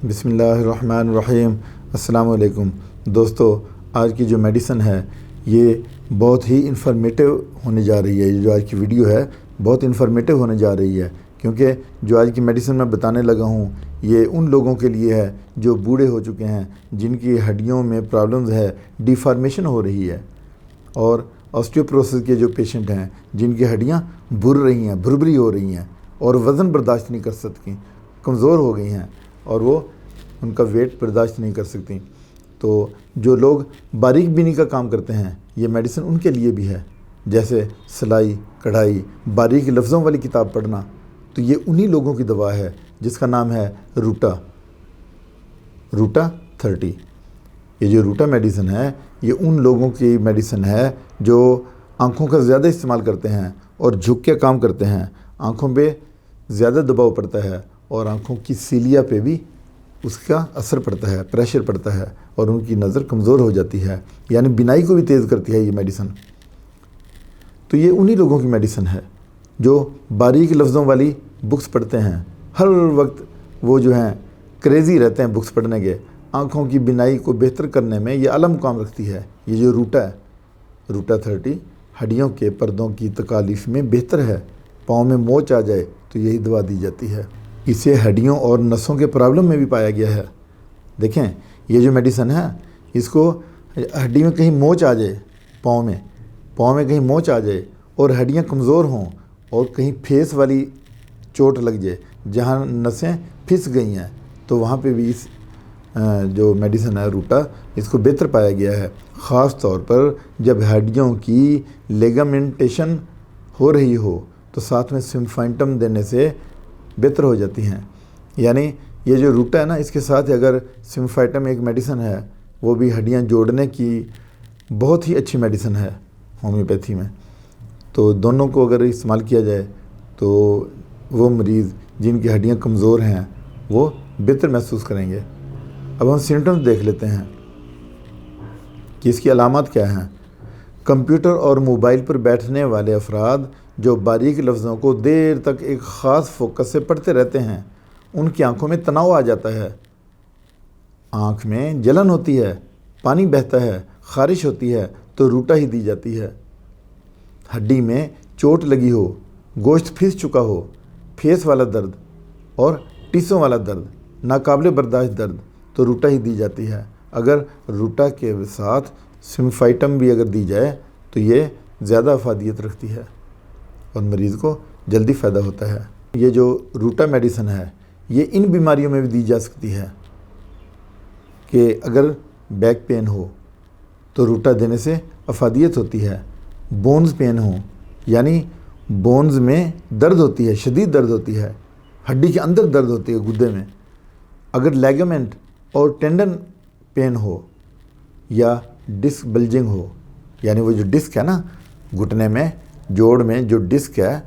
بسم اللہ الرحمن الرحیم۔ السلام علیکم دوستو، آج کی جو میڈیسن ہے یہ بہت ہی انفارمیٹیو ہونے جا رہی ہے۔ یہ جو آج کی ویڈیو ہے بہت انفارمیٹیو ہونے جا رہی ہے، کیونکہ جو آج کی میڈیسن میں بتانے لگا ہوں یہ ان لوگوں کے لیے ہے جو بوڑھے ہو چکے ہیں، جن کی ہڈیوں میں پرابلمز ہے، ڈیفارمیشن ہو رہی ہے، اور آسٹیوپروسس کے جو پیشنٹ ہیں جن کی ہڈیاں بھر رہی ہیں، بھربھری ہو رہی ہیں اور وزن برداشت نہیں کر سکتی، کمزور ہو گئی ہیں اور وہ ان کا ویٹ برداشت نہیں کر سکتی۔ تو جو لوگ باریک بینی کا کام کرتے ہیں یہ میڈیسن ان کے لیے بھی ہے، جیسے سلائی کڑھائی، باریک لفظوں والی کتاب پڑھنا، تو یہ انہی لوگوں کی دوا ہے جس کا نام ہے روٹا 30۔ یہ جو روٹا میڈیسن ہے یہ ان لوگوں کی میڈیسن ہے جو آنکھوں کا زیادہ استعمال کرتے ہیں اور جھک کے کام کرتے ہیں، آنکھوں پہ زیادہ دباؤ پڑتا ہے اور آنکھوں کی سیلیا پہ بھی اس کا اثر پڑتا ہے، پریشر پڑتا ہے اور ان کی نظر کمزور ہو جاتی ہے، یعنی بینائی کو بھی تیز کرتی ہے یہ میڈیسن۔ تو یہ انہی لوگوں کی میڈیسن ہے جو باریک لفظوں والی بکس پڑھتے ہیں، ہر وقت وہ جو ہیں کریزی رہتے ہیں بکس پڑھنے کے، آنکھوں کی بینائی کو بہتر کرنے میں یہ اعلیٰ مقام رکھتی ہے۔ یہ جو روٹا ہے، روٹا 30 ہڈیوں کے پردوں کی تکالیف میں بہتر ہے، پاؤں میں موچ آ جائے تو یہی دوا دی جاتی ہے۔ اسے ہڈیوں اور نسوں کے پرابلم میں بھی پایا گیا ہے۔ دیکھیں یہ جو میڈیسن ہے اس کو ہڈی میں کہیں موچ آ جائے، پاؤں میں کہیں موچ آ جائے اور ہڈیاں کمزور ہوں اور کہیں پھیس والی چوٹ لگ جائے جہاں نسیں پھس گئی ہیں، تو وہاں پہ بھی اس جو میڈیسن ہے روٹا اس کو بہتر پایا گیا ہے، خاص طور پر جب ہڈیوں کی لیگامنٹیشن ہو رہی ہو تو ساتھ میں سمفینٹم دینے سے بہتر ہو جاتی ہیں۔ یعنی یہ جو روٹا ہے نا، اس کے ساتھ اگر سمفینٹم ایک میڈیسن ہے وہ بھی ہڈیاں جوڑنے کی بہت ہی اچھی میڈیسن ہے ہومیوپیتھی میں، تو دونوں کو اگر استعمال کیا جائے تو وہ مریض جن کی ہڈیاں کمزور ہیں وہ بہتر محسوس کریں گے۔ اب ہم سمٹمز دیکھ لیتے ہیں کہ اس کی علامات کیا ہیں۔ کمپیوٹر اور موبائل پر بیٹھنے والے افراد جو باریک لفظوں کو دیر تک ایک خاص فوکس سے پڑھتے رہتے ہیں ان کی آنکھوں میں تناؤ آ جاتا ہے، آنکھ میں جلن ہوتی ہے، پانی بہتا ہے، خارش ہوتی ہے تو روٹا ہی دی جاتی ہے۔ ہڈی میں چوٹ لگی ہو، گوشت پھس چکا ہو، پھیس والا درد اور ٹیسوں والا درد، ناقابل برداشت درد، تو روٹا ہی دی جاتی ہے۔ اگر روٹا کے ساتھ سمفائٹم بھی اگر دی جائے تو یہ زیادہ افادیت رکھتی ہے اور مریض کو جلدی فائدہ ہوتا ہے۔ یہ جو روٹا میڈیسن ہے یہ ان بیماریوں میں بھی دی جا سکتی ہے کہ اگر بیک پین ہو تو روٹا دینے سے افادیت ہوتی ہے، بونز پین ہو یعنی بونز میں درد ہوتی ہے، شدید درد ہوتی ہے، ہڈی کے اندر درد ہوتی ہے گدے میں، اگر لیگامنٹ اور ٹینڈن پین ہو یا ڈسک بلجنگ ہو، یعنی وہ جو ڈسک ہے نا گھٹنے میں جوڑ میں جو ڈسک ہے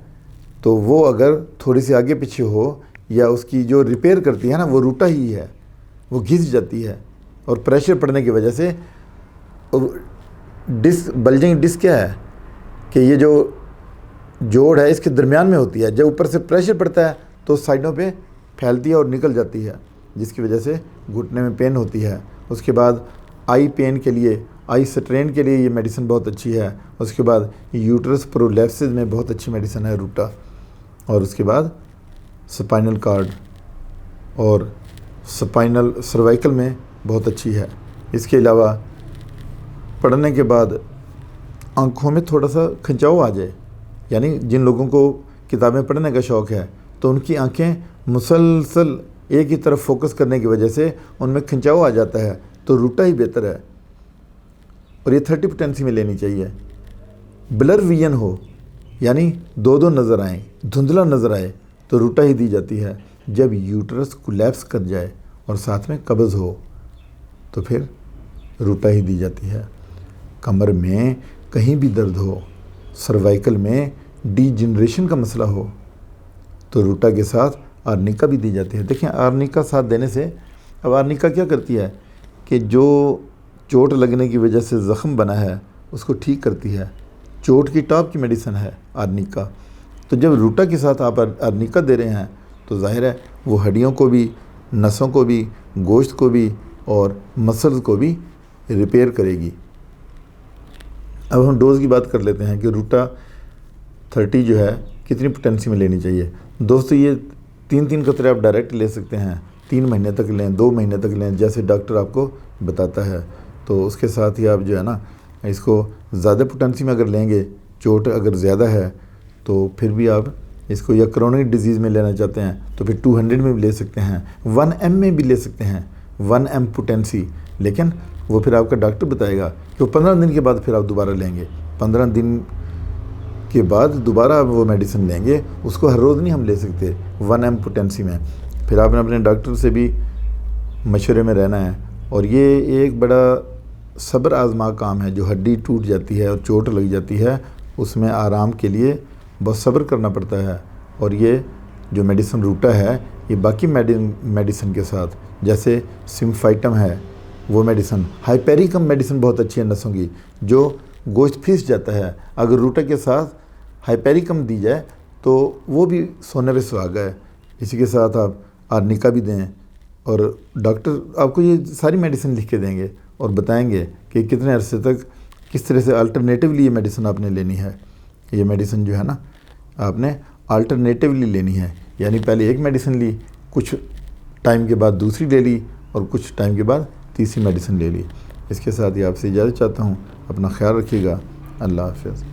تو وہ اگر تھوڑی سی آگے پیچھے ہو یا اس کی جو ریپیئر کرتی ہے نا وہ روٹا ہی ہے، وہ گھس جاتی ہے اور پریشر پڑنے کی وجہ سے ڈسک بلجنگ ڈسک کیا ہے کہ یہ جو جوڑ ہے اس کے درمیان میں ہوتی ہے، جب اوپر سے پریشر پڑتا ہے تو سائڈوں پہ پھیلتی ہے اور نکل جاتی ہے جس کی وجہ سے گھٹنے میں پین ہوتی ہے۔ اس کے بعد آئی پین کے لیے، آئی سٹرین کے لیے یہ میڈیسن بہت اچھی ہے۔ اس کے بعد یوٹرس پرولیپسس میں بہت اچھی میڈیسن ہے روٹا، اور اس کے بعد سپائنل کارڈ اور سپائنل سروائکل میں بہت اچھی ہے۔ اس کے علاوہ پڑھنے کے بعد آنکھوں میں تھوڑا سا کھنچاؤ آ جائے، یعنی جن لوگوں کو کتابیں پڑھنے کا شوق ہے تو ان کی آنکھیں مسلسل ایک ہی طرف فوکس کرنے کی وجہ سے ان میں کھنچاؤ آ جاتا ہے تو روٹا ہی بہتر ہے، اور یہ 30 پوٹینسی میں لینی چاہیے۔ بلر ویژن ہو یعنی دو نظر آئیں، دھندلا نظر آئے تو روٹا ہی دی جاتی ہے۔ جب یوٹرس کولیپس کر جائے اور ساتھ میں قبض ہو تو پھر روٹا ہی دی جاتی ہے۔ کمر میں کہیں بھی درد ہو، سروائکل میں ڈی جنریشن کا مسئلہ ہو تو روٹا کے ساتھ آرنیکا بھی دی جاتی ہے۔ دیکھیں آرنیکا ساتھ دینے سے، اب آرنیکا کیا کرتی ہے کہ جو چوٹ لگنے کی وجہ سے زخم بنا ہے اس کو ٹھیک کرتی ہے، چوٹ کی ٹاپ کی میڈیسن ہے آرنیکا۔ تو جب روٹا کے ساتھ آپ آرنیکا دے رہے ہیں تو ظاہر ہے وہ ہڈیوں کو بھی نسوں کو بھی، گوشت کو بھی اور مسلز کو بھی ریپیئر کرے گی۔ اب ہم ڈوز کی بات کر لیتے ہیں کہ روٹا 30 جو ہے کتنی پوٹینسی میں لینی چاہیے۔ دوستو یہ 3 قطرے آپ ڈائریکٹ لے سکتے ہیں، 3 مہینے تک لیں، 2 مہینے تک لیں، جیسے ڈاکٹر آپ کو بتاتا ہے۔ تو اس کے ساتھ ہی آپ جو ہے نا اس کو زیادہ پوٹینسی میں اگر لیں گے، چوٹ اگر زیادہ ہے تو پھر بھی آپ اس کو یا کرونک ڈیزیز میں لینا چاہتے ہیں تو پھر 200 میں بھی لے سکتے ہیں، 1 ایم میں بھی لے سکتے ہیں، 1 ایم پوٹینسی، لیکن وہ پھر آپ کا ڈاکٹر بتائے گا کہ وہ 15 دن کے بعد پھر آپ دوبارہ لیں گے، 15 دن کے بعد دوبارہ آپ وہ میڈیسن لیں گے، اس کو ہر روز نہیں ہم لے سکتے 1 ایم پوٹینسی میں۔ پھر آپ نے اپنے ڈاکٹر سے بھی مشورے میں رہنا ہے، اور یہ ایک بڑا صبر آزما کام ہے۔ جو ہڈی ٹوٹ جاتی ہے اور چوٹ لگ جاتی ہے، اس میں آرام کے لیے بہت صبر کرنا پڑتا ہے، اور یہ جو میڈیسن روٹا ہے یہ باقی میڈیسن کے ساتھ، جیسے سمفائٹم ہے وہ میڈیسن، ہائپیریکم میڈیسن بہت اچھی ہے نسوں کی، جو گوشت پھیس جاتا ہے، اگر روٹا کے ساتھ ہائپیریکم دی جائے تو وہ بھی سونے پہ سہاگا ہے۔ اسی کے ساتھ آپ آرنیکا بھی دیں، اور ڈاکٹر آپ کو یہ ساری میڈیسن لکھ کے دیں گے اور بتائیں گے کہ کتنے عرصے تک کس طرح سے الٹرنیٹیولی یہ میڈیسن آپ نے لینی ہے۔ یہ میڈیسن جو ہے نا آپ نے الٹرنیٹیولی لینی ہے، یعنی پہلے ایک میڈیسن لی، کچھ ٹائم کے بعد دوسری لے لی، اور کچھ ٹائم کے بعد تیسری میڈیسن لے لی۔ اس کے ساتھ ہی آپ سے اجازت چاہتا ہوں، اپنا خیال رکھیے گا، اللہ حافظ۔